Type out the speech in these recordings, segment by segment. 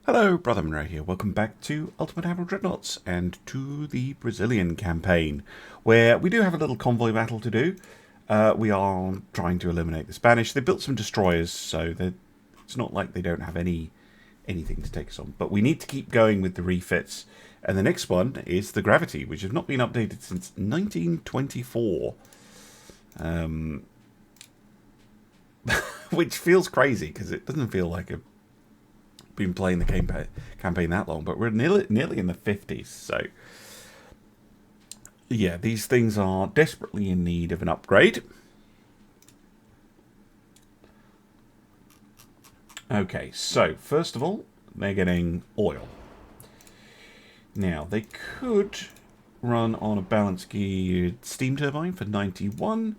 Hello, Brother Monroe here. Welcome back to Ultimate Admiral Dreadnoughts and to the Brazilian campaign, where we do have a little convoy battle to do. We are trying to eliminate the Spanish. They built some destroyers, so it's not like they don't have anything to take us on. But we need to keep going with the refits. And the next one is the Gravity, which has not been updated since 1924. Which feels crazy, because it doesn't feel like a been playing the campaign that long, but we're nearly in the 50s, so yeah, these things are desperately in need of an upgrade. Okay, so first of all, they're getting oil. Now, they could run on a balance geared steam turbine for 91,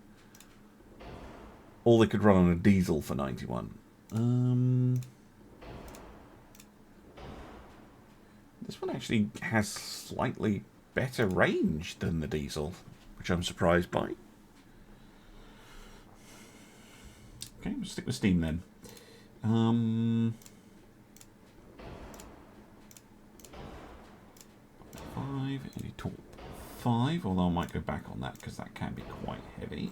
or they could run on a diesel for 91. This one actually has slightly better range than the diesel, which I'm surprised by. Okay, we'll stick with steam then. 5, any torp 5, although I might go back on that because that can be quite heavy.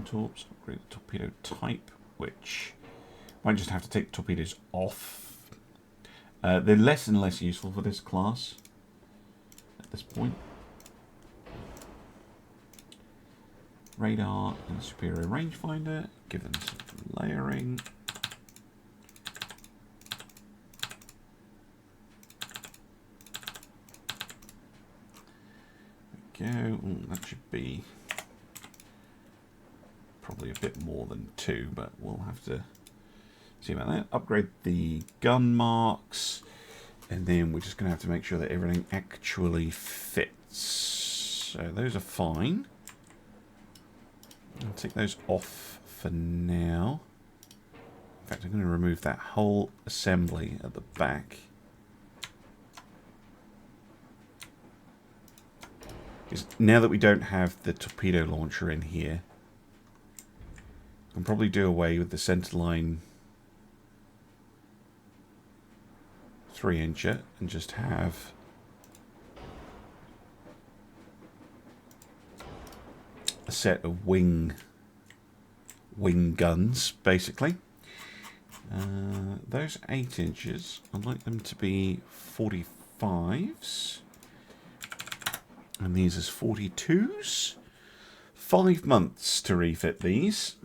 Torps, upgrade the torpedo type, which might just have to take the torpedoes off. They're less and less useful for this class at this point. Radar and superior rangefinder, give them some layering. There we go. Ooh, that should be probably a bit more than 2, but we'll have to see about that. Upgrade the gun marks, and then we're just going to have to make sure that everything actually fits. So those are fine. I'll take those off for now. In fact, I'm going to remove that whole assembly at the back. Because now that we don't have the torpedo launcher in here, I can probably do away with the centerline 3-incher and just have a set of wing guns, basically. Those 8 inches, I'd like them to be 45s, and these as 42s. 5 months to refit these.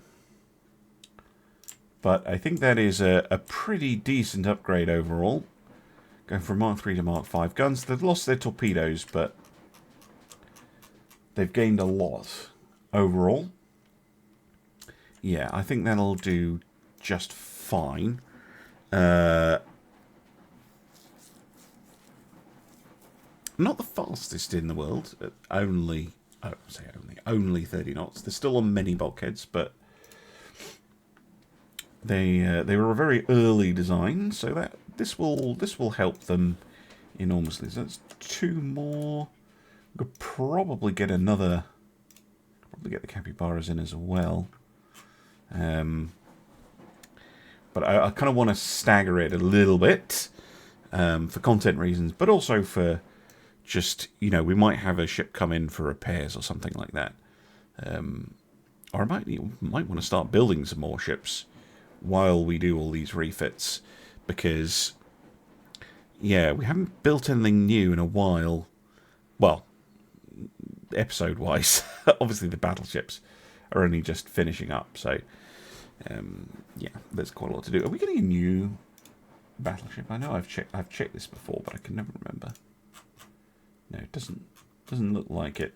But I think that is a pretty decent upgrade overall. Going from Mark 3 to Mark 5 guns. They've lost their torpedoes, but they've gained a lot overall. Yeah, I think that'll do just fine. Not the fastest in the world. Only 30 knots. They're still on many bulkheads, but they were a very early design, so that this will help them enormously. So that's 2 more. We could probably get another. Probably get the capybaras in as well. But I kind of want to stagger it a little bit for content reasons, but also for just, we might have a ship come in for repairs or something like that. Or I might want to start building some more ships while we do all these refits, because yeah, we haven't built anything new in a while. Well, episode wise. Obviously the battleships are only just finishing up, so yeah, there's quite a lot to do. Are we getting a new battleship? I know I've checked this before, but I can never remember. No, it doesn't look like it.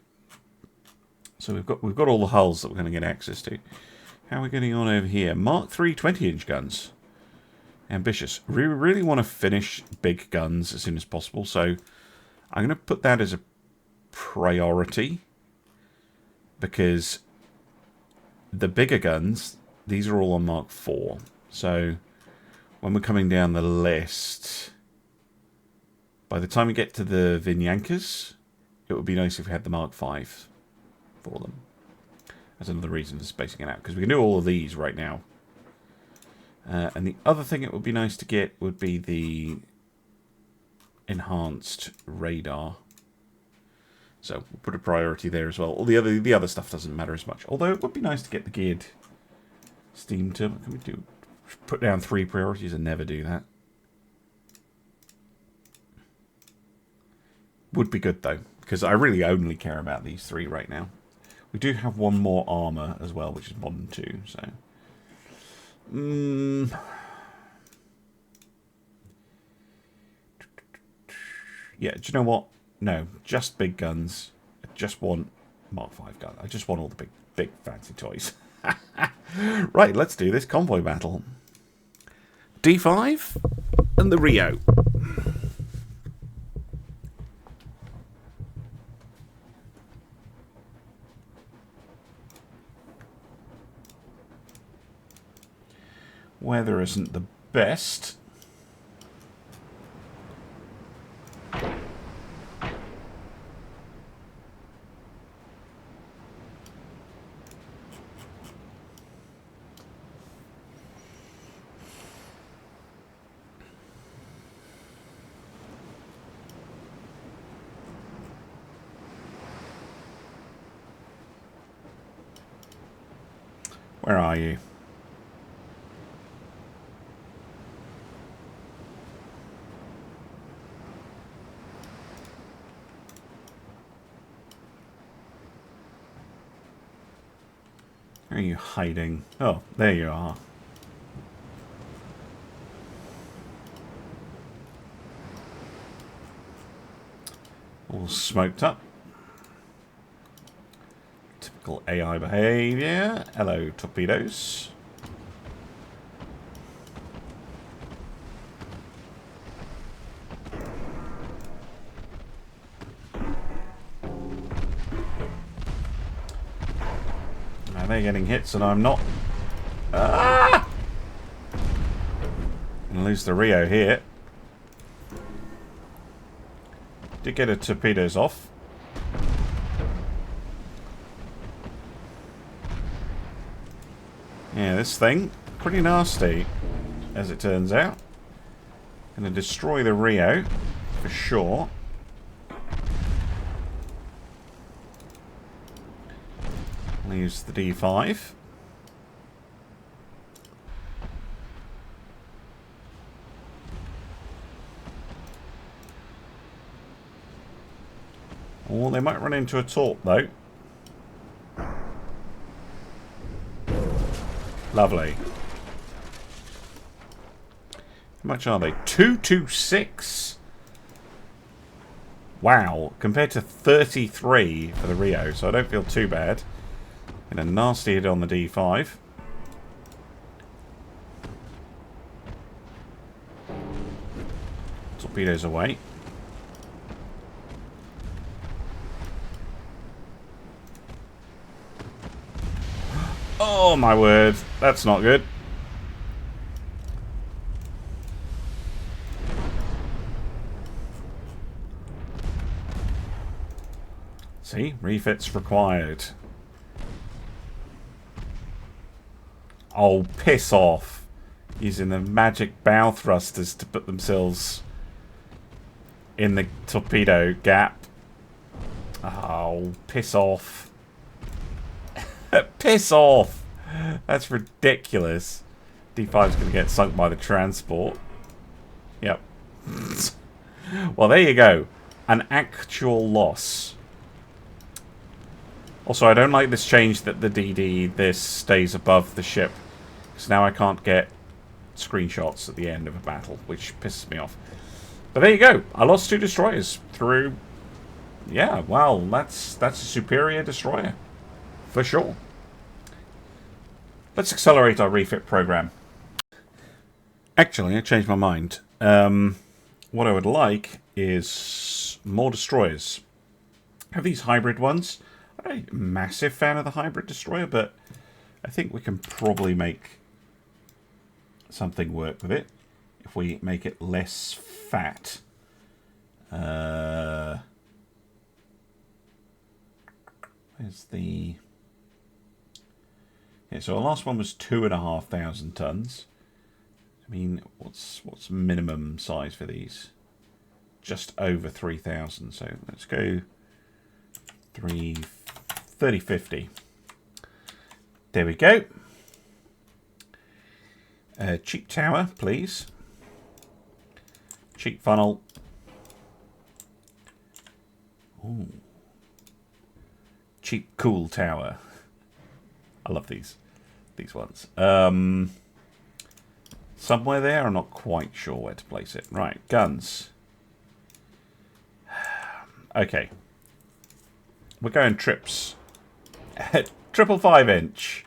So we've got all the hulls that we're going to get access to. How are we getting on over here? Mark 3 20-inch guns. Ambitious. We really want to finish big guns as soon as possible, so I'm going to put that as a priority, because the bigger guns, these are all on Mark 4. So when we're coming down the list, by the time we get to the Vinyankers, it would be nice if we had the Mark 5. for them. That's another reason for spacing it out, because we can do all of these right now. And the other thing it would be nice to get would be the enhanced radar. So we'll put a priority there as well. All the other stuff doesn't matter as much. Although it would be nice to get the geared steam turbine. Can we do put down 3 priorities and never do that? Would be good though, because I really only care about these 3 right now. We do have 1 more armor as well, which is modern 2. So, yeah. Do you know what? No, just big guns. I just want Mark 5 gun. I just want all the big fancy toys. Right, let's do this convoy battle. D5 and the Rio. Weather isn't the best. Where are you? Where are you hiding? Oh, there you are. All smoked up. Typical AI behavior. Hello, torpedoes. Now they're getting hits and I'm not. Ah! Gonna lose the Rio here. Did get her torpedoes off. Yeah, this thing, pretty nasty, as it turns out. Gonna destroy the Rio, for sure. Leaves the D5. Oh, they might run into a torp, though. Lovely. How much are they? 226. Wow. Compared to 33 for the Rio, so I don't feel too bad. And a nasty hit on the D5. Torpedoes away. Oh my word, that's not good. See, refits required. Oh, piss off. Using the magic bow thrusters to put themselves in the torpedo gap. Oh, piss off. Piss off. That's ridiculous. D5's going to get sunk by the transport. Yep. Well, there you go. An actual loss. Also, I don't like this change that the this stays above the ship. Because now I can't get screenshots at the end of a battle, which pisses me off. But there you go. I lost 2 destroyers through... Yeah, well, that's a superior destroyer. For sure. Let's accelerate our refit program. Actually, I changed my mind. What I would like is more destroyers. I have these hybrid ones. I'm not a massive fan of the hybrid destroyer, but I think we can probably make something work with it if we make it less fat. Where's the... Yeah, so our last one was 2,500 tons. I mean, what's minimum size for these? Just over 3,000. So let's go 3050. There we go. Cheap tower, please. Cheap funnel. Ooh. Cheap cool tower. I love these ones. Somewhere there, I'm not quite sure where to place it. Right, guns. Okay. We're going trips. Triple 5-inch.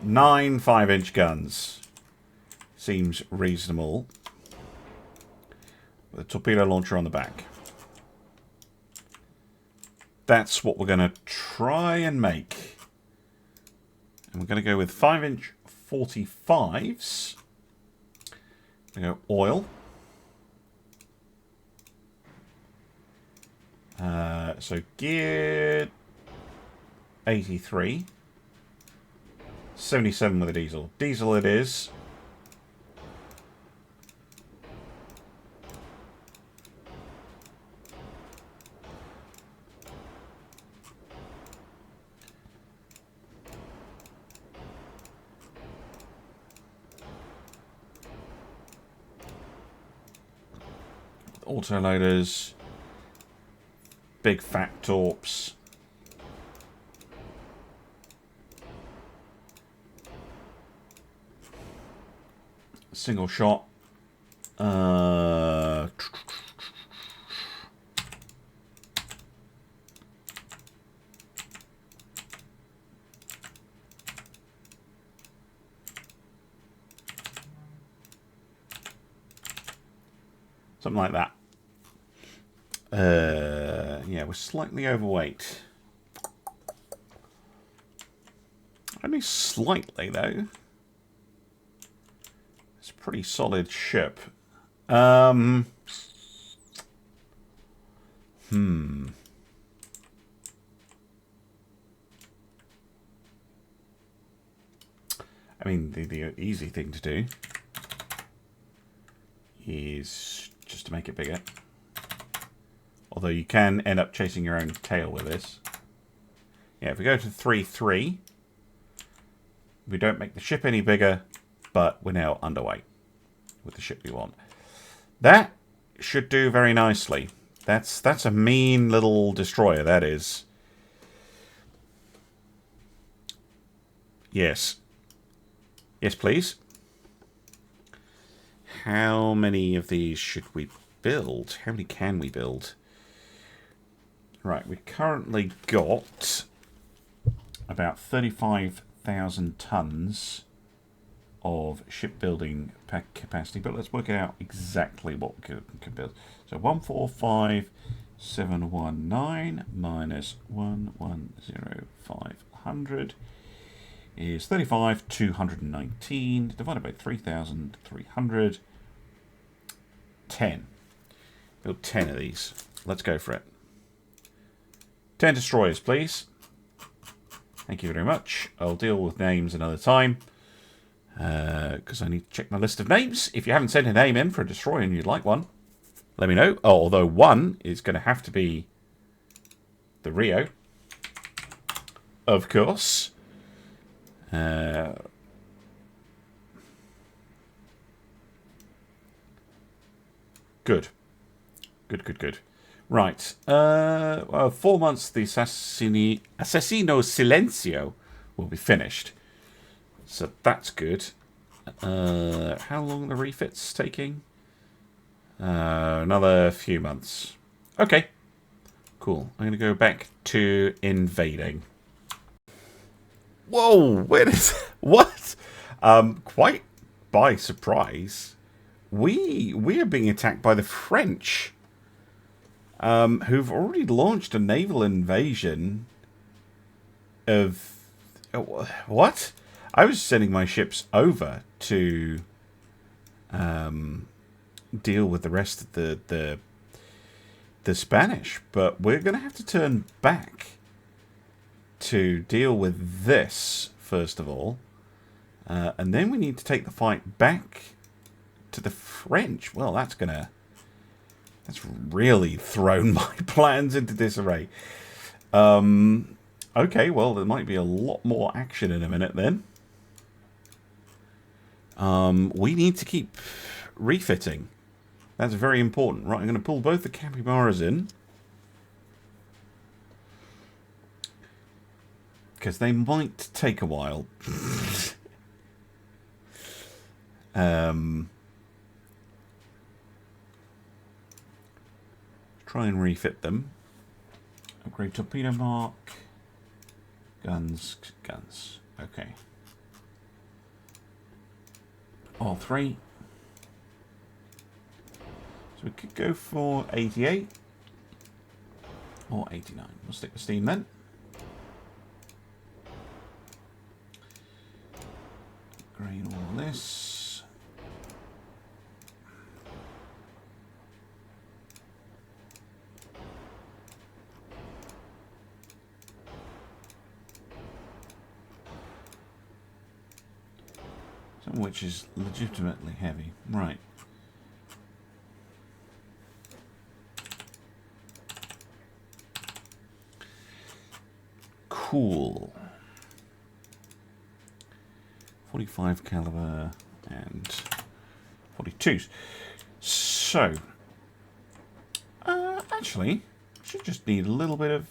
9 5-inch guns. Seems reasonable. With a torpedo launcher on the back. That's what we're going to try and make. And we're going to go with 5-inch 45s. We go oil. So gear 83. 77 with a diesel. Diesel it is. Autoloaders. Big fat torps. Single shot. Something like that. Yeah, we're slightly overweight. Only slightly, though. It's a pretty solid ship. I mean, the easy thing to do is just to make it bigger. Although you can end up chasing your own tail with this. Yeah, if we go to 3-3, we don't make the ship any bigger, but we're now underweight with the ship we want. That should do very nicely. That's a mean little destroyer, that is. Yes. Yes, please. How many of these should we build? How many can we build? Right, we've currently got about 35,000 tons of shipbuilding capacity, but let's work out exactly what we can build. So 145,719 minus 110,500 is 35,219 divided by 3,300. 10. Build 10 of these. Let's go for it. 10 destroyers, please. Thank you very much. I'll deal with names another time. Because I need to check my list of names. If you haven't sent a name in for a destroyer and you'd like one, let me know. Oh, although one is going to have to be the Rio. Of course. Good. Good. Right. Well, 4 months, the Assassino Silencio will be finished. So that's good. How long are the refits taking? Another few months. Okay. Cool. I'm going to go back to invading. Whoa! Where is... What? Quite by surprise, we are being attacked by the French, who've already launched a naval invasion of... What? I was sending my ships over to deal with the rest of the the Spanish, but we're going to have to turn back to deal with this first of all, and then we need to take the fight back to the French. Well, that's really thrown my plans into disarray. Okay, well, there might be a lot more action in a minute then. We need to keep refitting. That's very important. Right, I'm going to pull both the capybaras in, because they might take a while. Try and refit them. Upgrade torpedo mark. Guns. Okay. All three. So we could go for 88 or 89. We'll stick with steam then. Upgrade all this. Some which is legitimately heavy. Right. Cool. 45 caliber and 42s. So, actually, should just need a little bit of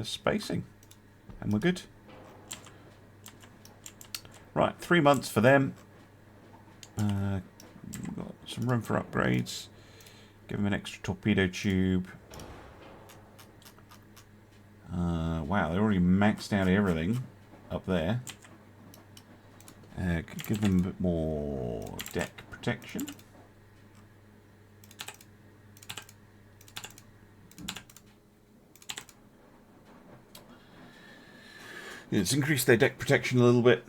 spacing, and we're good. Right, 3 months for them. We've got some room for upgrades. Give them an extra torpedo tube. Wow, they already maxed out everything up there. Could give them a bit more deck protection. Let's increase their deck protection a little bit.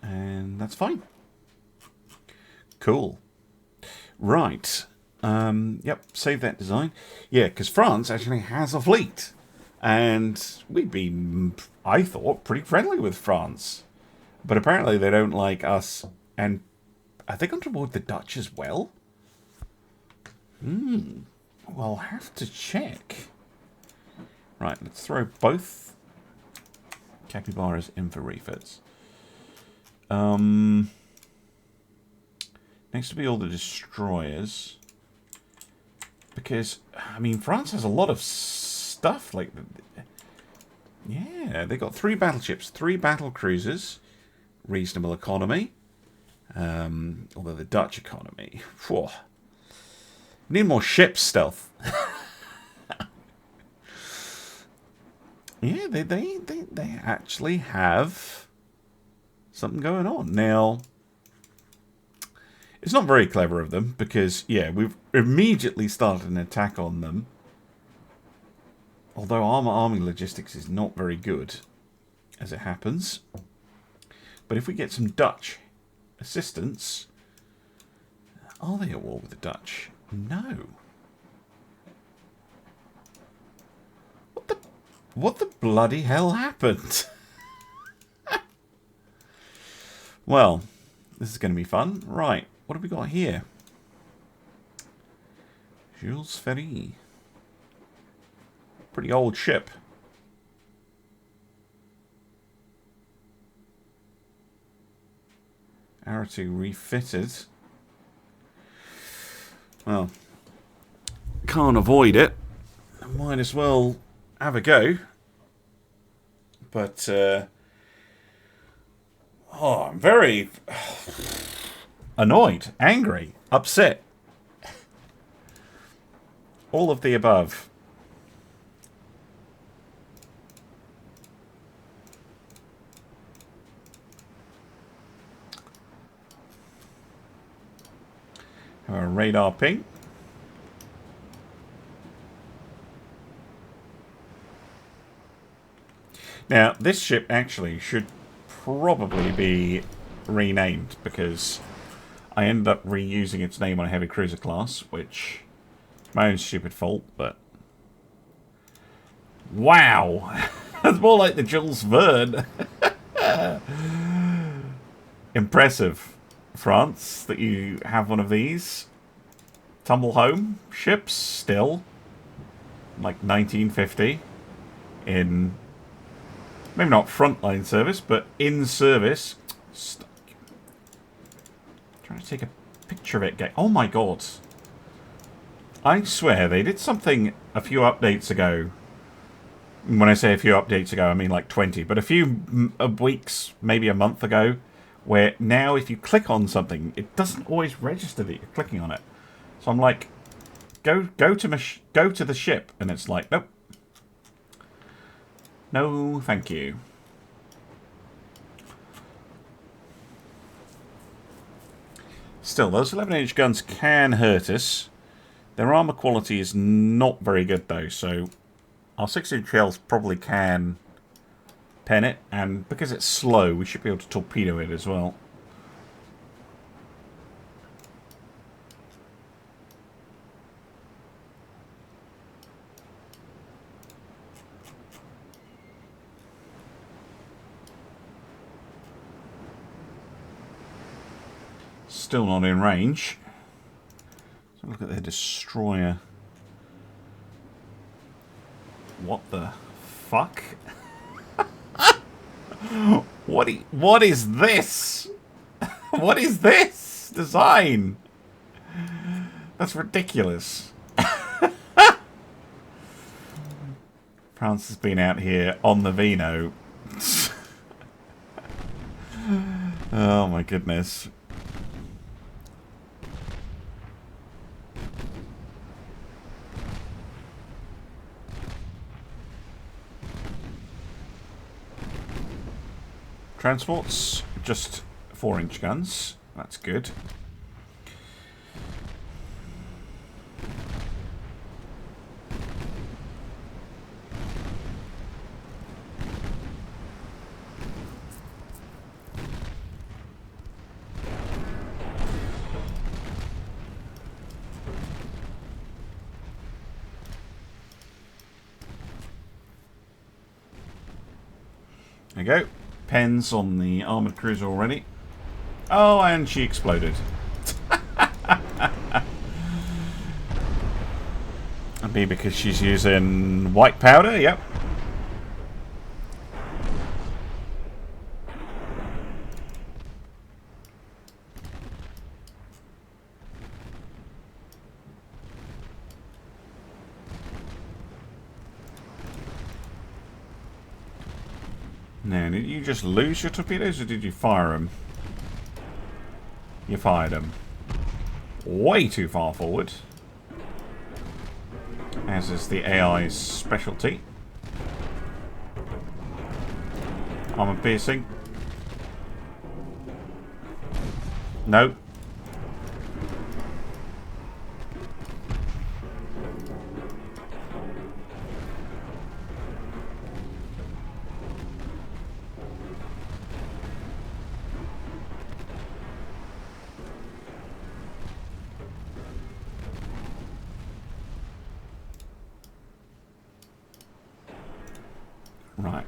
And that's fine. Cool. Right. Yep, save that design. Yeah, because France actually has a fleet. And we'd be, I thought, pretty friendly with France. But apparently they don't like us. And are they going to board the Dutch as well? We'll have to check. Right, let's throw both capybaras in for refits. Next to be all the destroyers. Because, I mean, France has a lot of stuff. Like, yeah, they got 3 battleships, 3 battle cruisers, reasonable economy. Although the Dutch economy, whew. Need more ship stealth. Yeah, they actually have something going on now. It's not very clever of them because, yeah, we've immediately started an attack on them. Although army logistics is not very good, as it happens. But if we get some Dutch assistance... Are they at war with the Dutch? No. What the bloody hell happened? Well, this is going to be fun. Right, what have we got here? Jules Ferry. Pretty old ship. Arrow refitted. Well, can't avoid it. Might as well have a go. But, I'm very annoyed, angry, upset. All of the above. Our radar ping. Now, this ship actually should probably be renamed because I ended up reusing its name on a heavy cruiser class, which is my own stupid fault, but... Wow! That's more like the Jules Verne. Impressive, France, that you have one of these. Tumble home ships, still. Like 1950. In... Maybe not frontline service, but in service. Trying to take a picture of it. Oh my god. I swear, they did something a few updates ago. When I say a few updates ago, I mean like 20. But a few weeks, maybe a month ago, where now if you click on something, it doesn't always register that you're clicking on it. So I'm like, go to the ship, and it's like, nope. No, thank you. Still, those 11-inch guns can hurt us. Their armor quality is not very good, though, so our 6-inch shells probably can pen it, and because it's slow, we should be able to torpedo it as well. Still not in range. So look at their destroyer. What the fuck? What is this? What is this design? That's ridiculous. France has been out here on the vino. Oh my goodness. Transports, just 4-inch guns. That's good. There you go. Pens on the armoured cruiser already. Oh, and she exploded. That'd be because she's using white powder, yep. Now, did you just lose your torpedoes or did you fire them? You fired them. Way too far forward. As is the AI's specialty. Armor piercing. No. Right.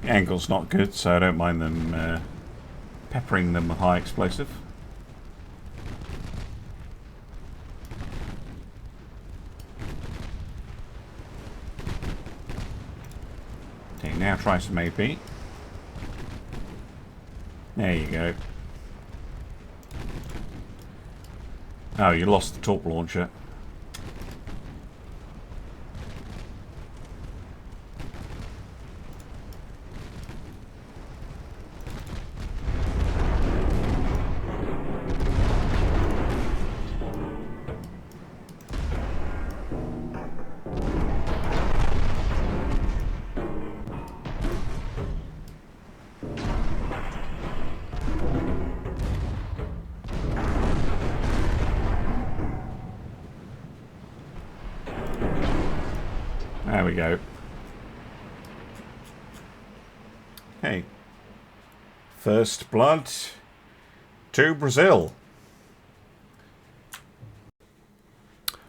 The angle's not good, so I don't mind them peppering them with high explosive. Okay, now try some AP. There you go. Oh, you lost the torp launcher. There we go. Hey. First blood to Brazil.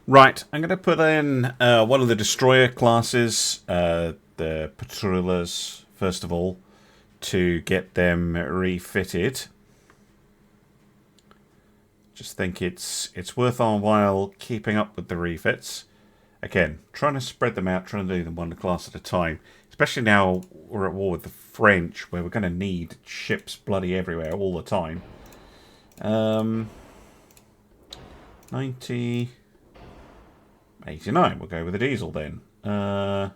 Right, I'm going to put in one of the destroyer classes, the patrollers, first of all, to get them refitted. Just think it's worth our while keeping up with the refits. Again, trying to spread them out, trying to do them one class at a time. Especially now we're at war with the French, where we're going to need ships bloody everywhere all the time. 90... 89, we'll go with the diesel then. That's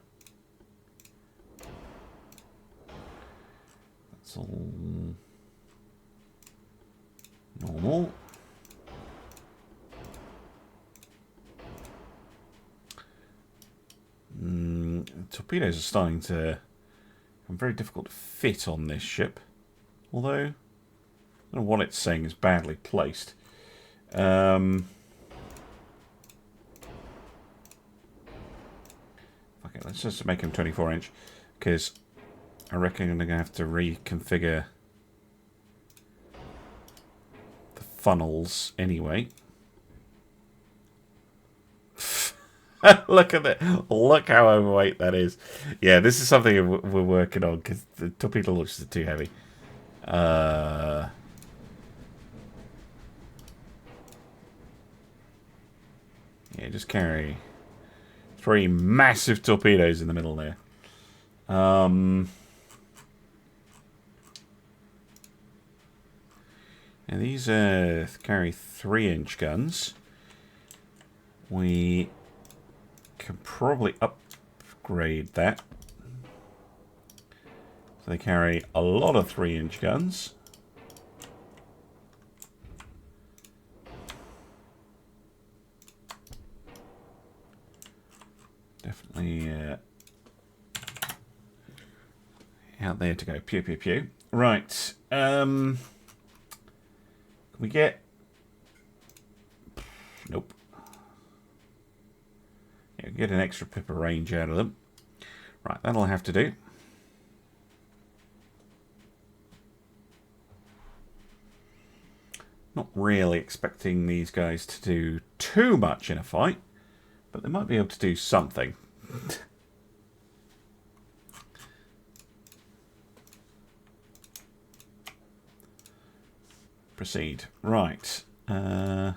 all normal. Torpedoes are starting to become very difficult to fit on this ship. Although, I don't know what it's saying is badly placed. Okay, let's just make him 24-inch, because I reckon I'm going to have to reconfigure the funnels anyway. Look at that. Look how overweight that is. Yeah, this is something we're working on, because the torpedo launchers are too heavy. Yeah, just carry 3 massive torpedoes in the middle there. And these carry 3-inch guns. We can probably upgrade that. So they carry a lot of 3-inch guns. Definitely out there to go. Pew, pew, pew. Right. Can we get... Nope. Yeah, get an extra pip of range out of them. Right, that'll have to do. Not really expecting these guys to do too much in a fight. But they might be able to do something. Proceed. Right. 3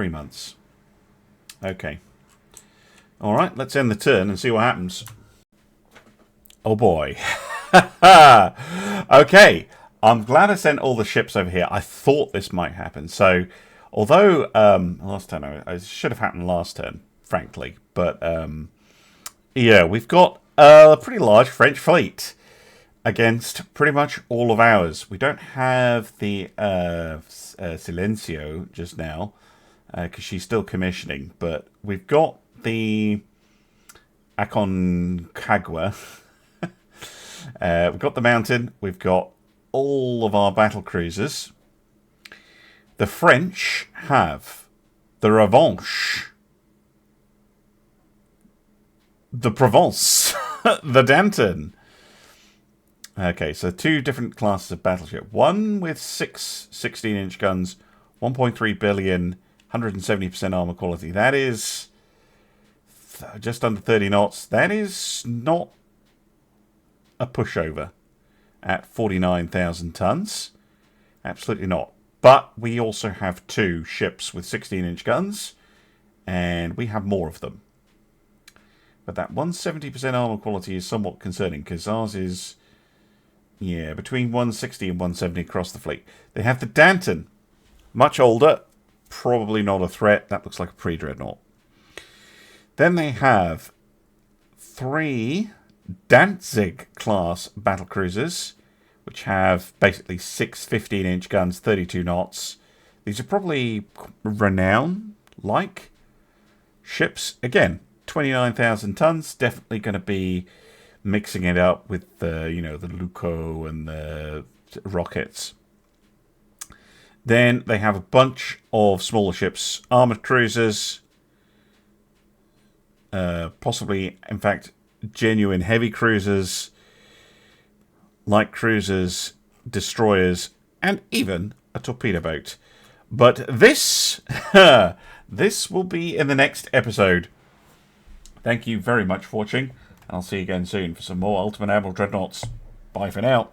months. Okay. Alright, let's end the turn and see what happens. Oh boy. Okay. I'm glad I sent all the ships over here. I thought this might happen. So... Although, last turn, it should have happened last turn, frankly. But, yeah, we've got a pretty large French fleet against pretty much all of ours. We don't have the Silencio just now, because she's still commissioning. But we've got the Aconcagua. We've got the Mountain. We've got all of our battle cruisers. The French have the Revanche, the Provence, the Danton. Okay, so 2 different classes of battleship. One with 6 16-inch guns, 1.3 billion, 170% armor quality. That is just under 30 knots. That is not a pushover at 49,000 tons. Absolutely not. But we also have 2 ships with 16-inch guns, and we have more of them. But that 170% armor quality is somewhat concerning, because ours is, yeah, between 160 and 170 across the fleet. They have the Danton, much older, probably not a threat. That looks like a pre-dreadnought. Then they have 3 Danzig-class battlecruisers, which have basically 6 15-inch guns, 32 knots. These are probably Renown-like ships. Again, 29,000 tons. Definitely going to be mixing it up with the, you know, the Luco and the rockets. Then they have a bunch of smaller ships, armoured cruisers. possibly, in fact, genuine heavy cruisers, light cruisers, destroyers, and even a torpedo boat. But this, this will be in the next episode. Thank you very much for watching, and I'll see you again soon for some more Ultimate Admiral Dreadnoughts. Bye for now.